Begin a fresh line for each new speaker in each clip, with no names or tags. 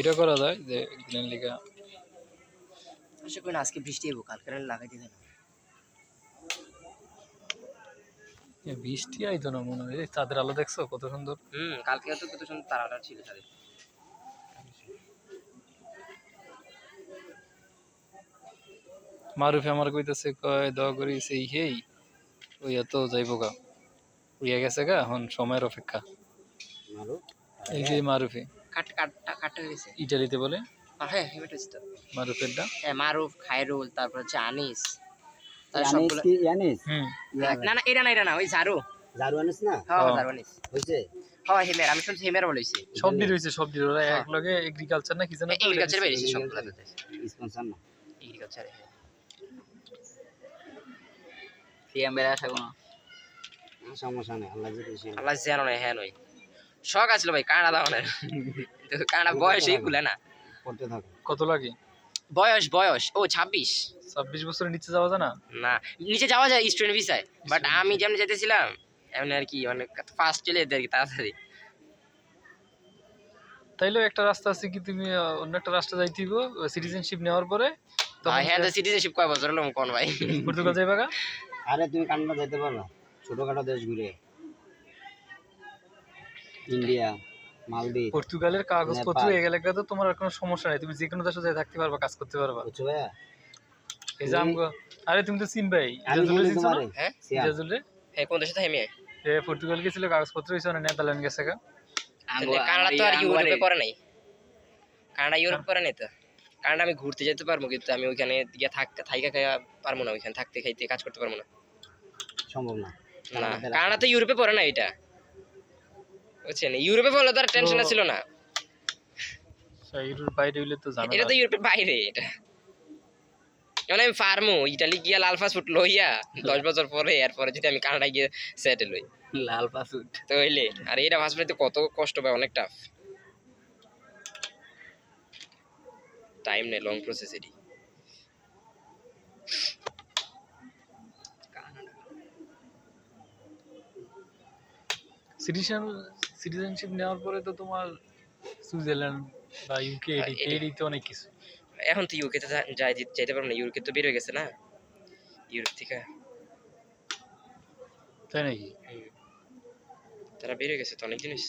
এটা করা যায় যে একদিনের লিগা
আশা করি না আজকে বৃষ্টি হইব, কালকে লাগাই দিতে না।
বৃষ্টি আইতো না মনে হয়। চাঁদের আলো দেখছো কত সুন্দর।
কালকে তো কত সুন্দর তারাটা ছিল তাদের।
মারুফে আমার কইতেছে কয় দোয়া করি সেই হেই ওই এত যাইব গা উইয়া গেছে গা এখন সময়ের অপেক্ষা। এই যে মারুফে
কাটটা হয়ে গেছে
ইটালিতে বলে
হ্যাঁ হেমেটাইছে তো
মারুফেরটা।
হ্যাঁ মারুফ খায়রুল তারপর হচ্ছে আনিস তার
ইয়ানিস
সবগুলো
কি ইয়ানিস
না না এটা না ওই জারু
জারু আনিস না
হ্যাঁ জারু আনিস
হইছে
হ্যাঁ হেমের আমি শুনছি হেমের বলেছি
সবডি রইছে সবডি ওরা এক লগে এগ্রিকালচার না কি জানো
এগ্রিকালচার বেরিয়েছে সবগুলো
স্পন্সর না
এগ্রিকালচারে
সিএম বেড়া থাকো না
সমস্যা নেই আল্লাহ যদি
আল্লাহ জানো না হ্যাঁ নই শখ আছিল ভাই কানাডা দাও না তো কানাডা বয়সই খুলে না
করতে থাকো
কত লাগে
বয়স ও 26
26 বছরের নিচে যাওয়া যায় না।
না নিচে যাওয়া যায় স্টুডেন্ট ভিসায় বাট আমি যেমন যেতেছিলাম এমন আর কি মানে ফার্স্ট চলে যেতে আর কি তাড়াতাড়ি।
তাইলেও একটা রাস্তা আছে কি তুমি অন্য একটা রাস্তা যাইতে হইব সিটিজেনশিপ নেওয়ার পরে
হ্যাঁ তো সিটিজেনশিপ কয় বছর হলো কোন ভাই
পর্তুগাল যাইবা গা।
আরে তুমি কানাডা যেতে পারবা ছোটখাটো দেশ ঘুরে ইন্ডিয়া মালদ্বীপ
পর্তুগালের কাগজপত্র
নেপাল।
এই এলাকায় তো তোমার আর কোনো সমস্যা নাই, তুমি যে কোনো দেশে যাই থাকতে পারবা, কাজ করতে পারবা।
বুঝছো ভাইয়া
এই যে আমগো আরে তুমি তো চিনবাই
আমি
ইজাজুল
বলি
চিনছো না?
তোমারে
হ্যাঁ
ইজাজুল রে
হ্যাঁ কোন দেশে থাকে আমি
এ পর্তুগাল গেছিল কাগজপত্র হইছে না নেদারল্যান্ড গেছে গা।
কানাডা তো আর ইউরোপে পড়ে নাই কানাডা ইউরোপ পড়ে নাই তো কানাডা আমি ঘুরতে যেতে পারবো কিন্তু আমি ওইখানে গিয়ে থাকতে খাইয়া পারবো না ওইখানে থাকতে খাইতে কাজ করতে পারবো না
সম্ভব না
না কানাডা তো ইউরোপে পড়ে না এটা বুঝছেন ইউরোপে পড়লে তো আর টেনশন ছিল না
ইউরোর বাইরে হইলে তো জানো
এটা তো ইউরোপের বাইরে এটা মানে আমি পারমু ইটালি গিয়া লাল পাসপোর্ট লইয়া 10 বছর পরে এরপরে যদি আমি কানাডা গিয়ে সেটেল হই
লাল পাসপোর্ট
তো হইলে আর এটা পাসপোর্টে কত কষ্ট পায় অনেক টাফ টাইম নেই লং প্রসেস এটি
সিটিজেনশিপ নেওয়ার পরে তো তোমার সুইজারল্যান্ড বা ইউকে এডিতে অনেক কিছু।
এখন তো ইউকে তে যাইতে পারবো না ইউকে তো বের হয়ে গেছে না ইউরোপ থেকে
তাই নাকি?
তারা বের হয়ে গেছে তো অনেক জিনিস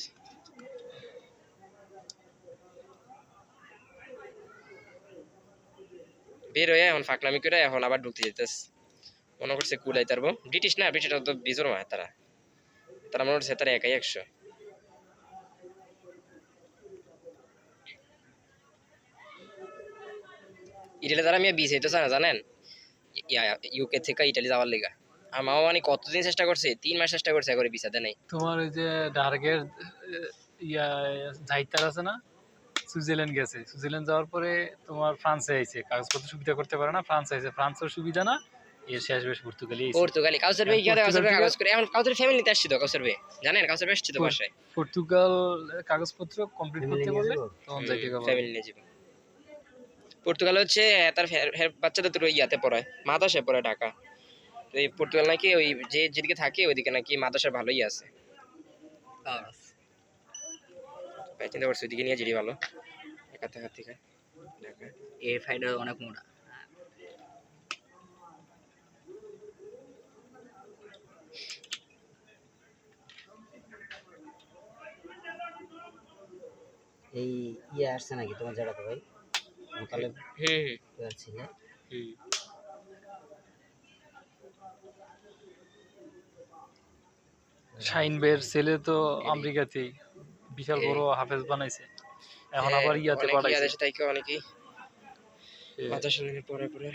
বের হয়ে এখন ফাঁকনামি করে এখন আবার ঢুকতে যেতেছে মনে করছে কুলাই তারবো ব্রিটিশ না ব্রিটিশরা তো বিজোর মা তারা তারা মনে করছে তারা একাই 100 ইটালি তারা আমি বিষ হইতেছে না জানেন ইউকে থেকে ইটালি যাওয়ার লেগা আর মামা মানে কতদিন চেষ্টা করছে 3 মাস চেষ্টা করছে একবারে ভিসা দেয় নাই
তোমার ওই যে ডার্গের ইয়া যাইতার আছে না, সুইজারল্যান্ড গেছে, সুইজারল্যান্ড যাওয়ার পরে তোমার ফ্রান্সে আইছে, কাগজপত্র সুবিধা করতে পারে না, ফ্রান্স আইছে, ফ্রান্সের সুবিধা না, এর শেষ বেশ পর্তুগালি আইছে।
পর্তুগালি কাউসার ভাই গিয়ে কাউসার ভাই কাগজ করে এখন কাউসার ফ্যামিলি নিতে আসছে তো কাউসার ভাই জানেন কাউসার ভাই আসছে তো বাসায়
পর্তুগাল কাগজপত্র কমপ্লিট করতে বললে তখন যাইতে হবে
ফ্যামিলি নিয়ে যাবে পর্তুগাল হচ্ছে তার বাচ্চাদের তো ইয়াতে পড়ায় মাদ্রাসায় পড়ায় ঢাকা তো এই পর্তুগাল নাকি ওই যে যেদিকে থাকে ওইদিকে নাকি মাদ্রাসা ভালোই আছে ভাই চিন্তা করছি ওইদিকে নিয়ে যেটি ভালো একা থাকার থেকে ঢাকা
এর ফাইডার অনেক মোটা
এই ইয়ে আসছে নাকি তোমার জায়গাতে ভাই মোতালেব ছিল
শাইন বের ছেলে তো আমেরিকাতে বিশাল বড় হাফেজ বানাইছে, এখন আবার ইয়াতে পাঠাইছে
দেশে থেকে অনেকেই মাদ্রাসা নিয়ে পড়ে পড়ে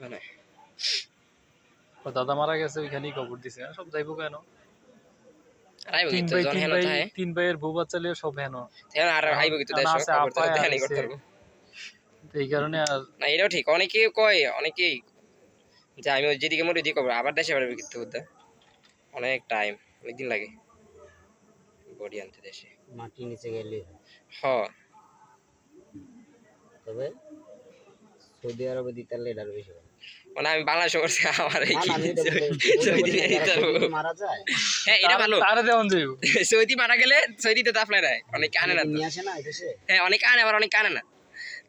বানায়
দাদা মারা গেছে ওইখানেই কবর দিছে, সব যাইবো কেন,
আর আইবো কিন্তু জন হেন থাকে
তিন ভাইয়ের বউ বাচ্চা লিয়ে সব হেন
তেন আর আইবো কিন্তু দেশ কবর তো দেখানি করতে পারবো
এই কারণে আর
না এটাও ঠিক অনেকেই কয় অনেকেই যে আমি যেদিকে মরে ওইদিকে কবর আবার দেশে পারবে কিন্তু অনেক টাইম অনেকদিন লাগে বডি আনতে দেশে
মাটি নিচে গেলে
হ
তবে সৌদি আরবে দিতে পারলে এটার বেশি
মানে আমি বাংলাদেশে করছি আমার এই
না না, আমি এটা বলি,
সৌদি নিয়ে দিতে হবে।
যদি মারা যায়
হ্যাঁ এটা ভালো
তারে দেওয়ান যাইব।
সৌদি মারা গেলে সৌদিতে তো আপনার অনেকে আনে না তো
নিয়ে আসে না এদেশে।
হ্যাঁ অনেকে আনে আবার অনেকে আনে না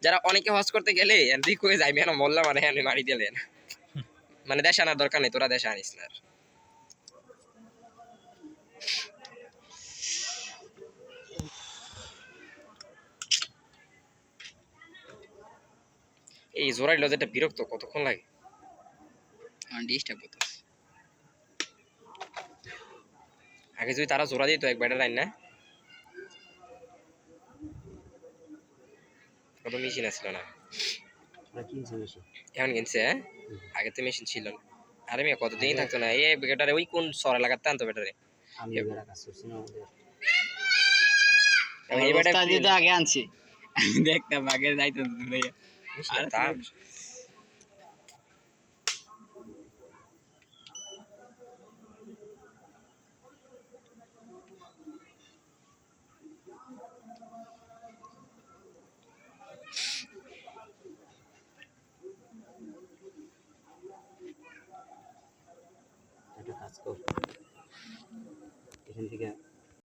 যারা অনেকে হজ করতে গেলে এমনি কয়ে যাই আমি মোল্লা মানে আমি মারি দিলেন মানে দেশে আনার দরকার নেই তোরা দেশে আনিস না আর। এই জোরাই লজেটা বিরক্ত কতক্ষণ লাগে
ডিস্টার্ব করতেছে।
আগে যদি তারা জোড়া দিত এক ব্যাটার লাইন না কত মেশিন আসছিল না
ওরা কিনছে বেশি।
এখন কিনছে হ্যাঁ আগে তো মেশিন ছিল না আরে মেয়ে কতদিন থাকতো না এই ব্যাটারে ওই কোন সরা লাগাতে আনতো ব্যাটারে
আমি এবার কাজ করছি না আমাদের।
এই ব্যাটারে
ওস্তাদ দিয়ে তো আগে আনছি আমি দেখতাম আগে যাইতো ভাইয়া
আর তার
একটা কাজ কর, এখান থেকে